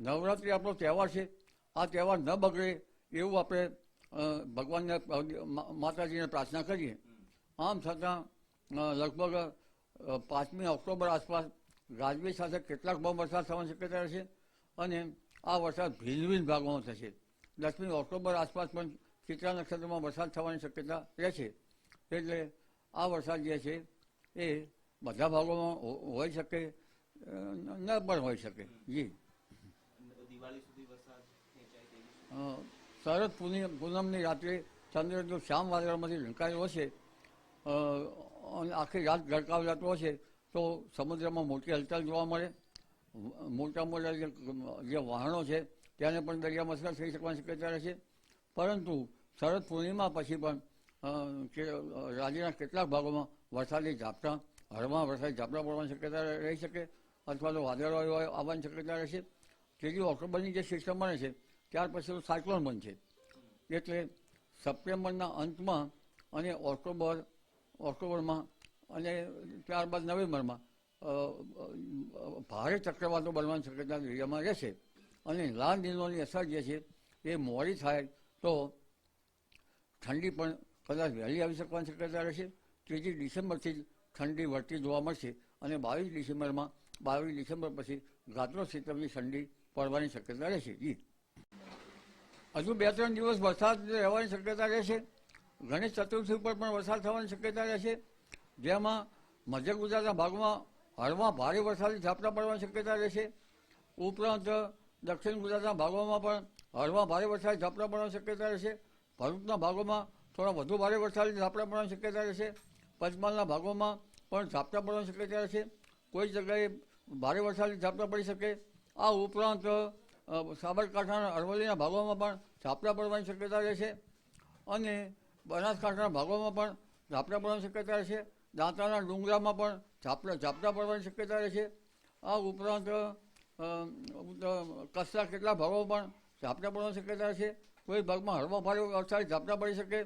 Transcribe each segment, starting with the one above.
નવરાત્રિ આપણો તહેવાર છે, આ તહેવાર ન બગડે એવું આપણે ભગવાનને માતાજીને પ્રાર્થના કરીએ. આમ છતાં લગભગ 5મી ઓક્ટોબર આસપાસ ગાજવીજ સાથે કેટલાક બહુ વરસાદ થવાની શક્યતા રહેશે અને આ વરસાદ ભિન્ન ભિન્ન ભાગોમાં થશે. 10મી ઓક્ટોબર આસપાસ પણ ચિત્રા નક્ષત્રમાં વરસાદ થવાની શક્યતા રહેશે. એટલે આ વરસાદ જે છે એ બધા ભાગોમાં હોઈ શકે, ન પણ હોઈ શકે. જી, શરદ પૂનમની રાત્રે ચંદ્ર જો શ્યામ વાદળમાંથી ઢંકાયેલો હશે અને આખી રાત ગરકાવ રહેતો હશે તો સમુદ્રમાં મોટી હલચલ જોવા મળે. મોટા મોટા જે વહાણો છે તેને પણ દરિયામાં અસર થઈ શકવાની શક્યતા રહેશે. પરંતુ શરદ પૂર્ણિમા પછી પણ રાજ્યના કેટલાક ભાગોમાં વરસાદી ઝાપટા, હળવા વરસાદી ઝાપટા પડવાની શક્યતા રહી શકે અથવા તો વાદળો આવવાની શક્યતા રહેશે. 3 ઓક્ટોબરની જે સિસ્ટમ બને છે ત્યાર પછી સાયક્લોન બનશે. એટલે સપ્ટેમ્બરના અંતમાં અને ઓક્ટોબરમાં અને ત્યારબાદ નવેમ્બરમાં ભારે ચક્રવાતો બનવાની શક્યતા દરિયામાં રહેશે. અને લાલ નીલોની અસર જે છે એ મોડી થાય તો ઠંડી પણ કદાચ વહેલી આવી શકવાની શક્યતા રહેશે. 3 ડિસેમ્બરથી જ ઠંડી વધતી જોવા મળશે અને 22 ડિસેમ્બર પછી ગાત્રો સિતમની ઠંડી પડવાની શક્યતા રહેશે. જી, હજુ 2-3 દિવસ વરસાદ રહેવાની શક્યતા રહેશે. ગણેશ ચતુર્થી ઉપર પણ વરસાદ થવાની શક્યતા રહેશે, જેમાં મધ્ય ગુજરાતના ભાગમાં હળવા ભારે વરસાદી ઝાપટા પડવાની શક્યતા રહેશે. ઉપરાંત દક્ષિણ ગુજરાતના ભાગોમાં પણ હળવા ભારે વરસાદી ઝાપટા પડવાની શક્યતા રહેશે. ભરૂચના ભાગોમાં થોડા વધુ ભારે વરસાદી ઝાપટા પડવાની શક્યતા રહેશે. પંચમહાલના ભાગોમાં પણ ઝાપટા પડવાની શક્યતા રહેશે. કોઈ જગ્યાએ ભારે વરસાદી ઝાપટા પડી શકે. આ ઉપરાંત સાબરકાંઠાના અરવલ્લીના ભાગોમાં પણ ઝાપટા પડવાની શક્યતા રહેશે અને બનાસકાંઠાના ભાગોમાં પણ ઝાપટા પડવાની શક્યતા રહેશે. દાંતાના ડુંગરામાં પણ ઝાપટા પડવાની શક્યતા રહેશે. આ ઉપરાંત કચ્છના કેટલાક ભાગોમાં પણ ઝાપટા પડવાની શક્યતા રહેશે. કોઈ ભાગમાં હળવા ભારે વરસાદી ઝાપટા પડી શકે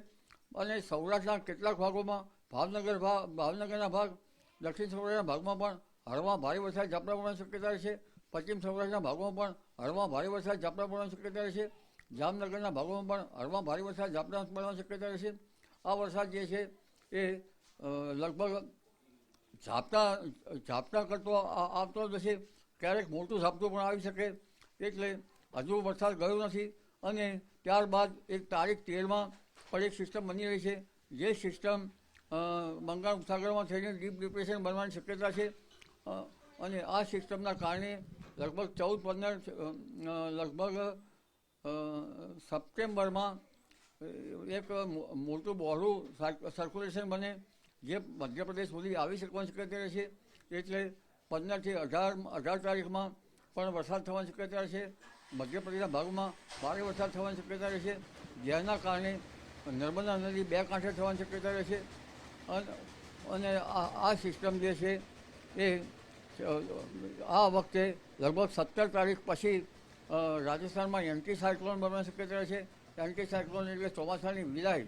અને સૌરાષ્ટ્રના કેટલાક ભાગોમાં ભાવનગરના ભાગ, દક્ષિણ સૌરાષ્ટ્રના ભાગમાં પણ હળવા ભારે વરસાદી ઝાપટા પડવાની શક્યતા રહેશે. પશ્ચિમ સૌરાષ્ટ્રના ભાગોમાં પણ હળવા ભારે વરસાદી ઝાપટા પડવાની શક્યતા રહેશે. જામનગરના ભાગોમાં પણ હળવા ભારે વરસાદી ઝાપટા પડવાની શક્યતા રહેશે. આ વરસાદ જે છે એ લગભગ ઝાપટા કરતો આવતો જશે, ક્યારેક મોટું ઝાપટું પણ આવી શકે. એટલે હજુ વરસાદ ગયો નથી અને ત્યારબાદ એક તારીખ 13માં પણ એક સિસ્ટમ બની રહી છે. જે સિસ્ટમ બંગાળ ઉપસાગરમાં થઈને ડીપ ડિપ્રેશન બનવાની શક્યતા છે અને આ સિસ્ટમના કારણે લગભગ 14-15 સપ્ટેમ્બરમાં એક મોટું બહોળું સર્ક્યુલેશન બને જે મધ્યપ્રદેશ સુધી આવી શકવાની શક્યતા રહેશે. એટલે 15થી 18 તારીખમાં પણ વરસાદ થવાની શક્યતા રહેશે. મધ્યપ્રદેશના ભાગમાં ભારે વરસાદ થવાની શક્યતા રહેશે, જેના કારણે નર્મદા નદી 2 કાંઠે થવાની શક્યતા રહેશે. અને આ સિસ્ટમ જે છે એ આ વખતે લગભગ 17 તારીખ પછી રાજસ્થાનમાં એન્ટી સાયક્લોન બનવાની શક્યતા રહેશે. એન્ટી સાયક્લોન એટલે ચોમાસાની વિદાય.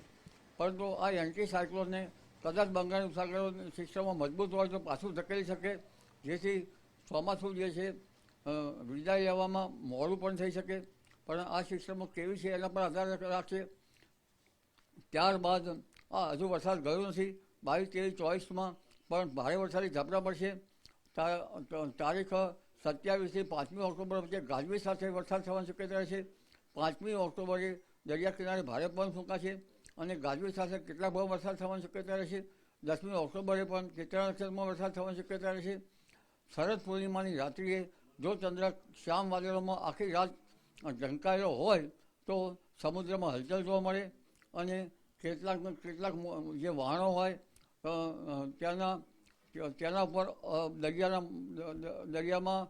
પરંતુ આ એન્ટી સાયક્લોનને કદાચ બંગાળ ઉપસાગર સિસ્ટમમાં મજબૂત હોય તો પાછું ધકેલી શકે, જેથી ચોમાસું જે છે વિદાય લેવામાં મોડું પણ થઈ શકે. પણ આ સિસ્ટમો કેવી છે એના પર આધાર રાખશે. ત્યારબાદ હજુ વરસાદ ગયો નથી. 22, 23, 24માં પણ ભારે વરસાદી ઝાપટા પડશે. તારીખ 27થી 5મી ઓક્ટોબર વચ્ચે ગાજવીજ સાથે વરસાદ થવાની શક્યતા રહેશે. 5મી ઓક્ટોબરે દરિયા કિનારે ભારે પવન ફૂંકાશે અને ગાજવીજ સાથે કેટલાક ભાવ વરસાદ થવાની શક્યતા રહેશે. 10મી ઓક્ટોબરે પણ ચિત્રા નક્ષત્રમાં વરસાદ થવાની શક્યતા રહેશે. શરદ પૂર્ણિમાની રાત્રિએ જો ચંદ્ર શ્યામ વાદળોમાં આખી રાત ઢંકાયેલો હોય તો સમુદ્રમાં હલચલ જોવા મળે અને કેટલાક જે વહાણો હોય તેના ઉપર દરિયામાં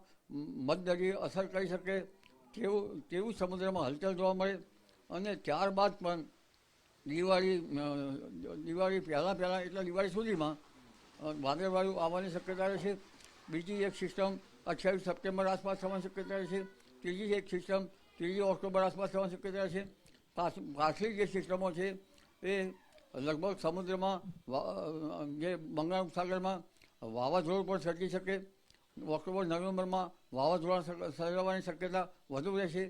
મધદરિયે અસર કરી શકે તેવું સમુદ્રમાં હલચલ જોવા મળે. અને ત્યારબાદ પણ દિવાળી પહેલાં એટલે દિવાળી સુધીમાં વાદળવાયુ આવવાની શક્યતા રહેશે. બીજી એક સિસ્ટમ 28 સપ્ટેમ્બર આસપાસ થવાની શક્યતા રહેશે. ત્રીજી એક સિસ્ટમ 3 ઓક્ટોબર આસપાસ થવાની શક્યતા રહેશે. પાછલી જે સિસ્ટમો છે એ લગભગ સમુદ્રમાં જે બંગાળ ઉપસાગરમાં વાવાઝોડું પણ સર્જી શકે ઓક્ટોબર નવેમ્બરમાં વાવાઝોડા સર્જાવાની શક્યતા વધુ રહેશે.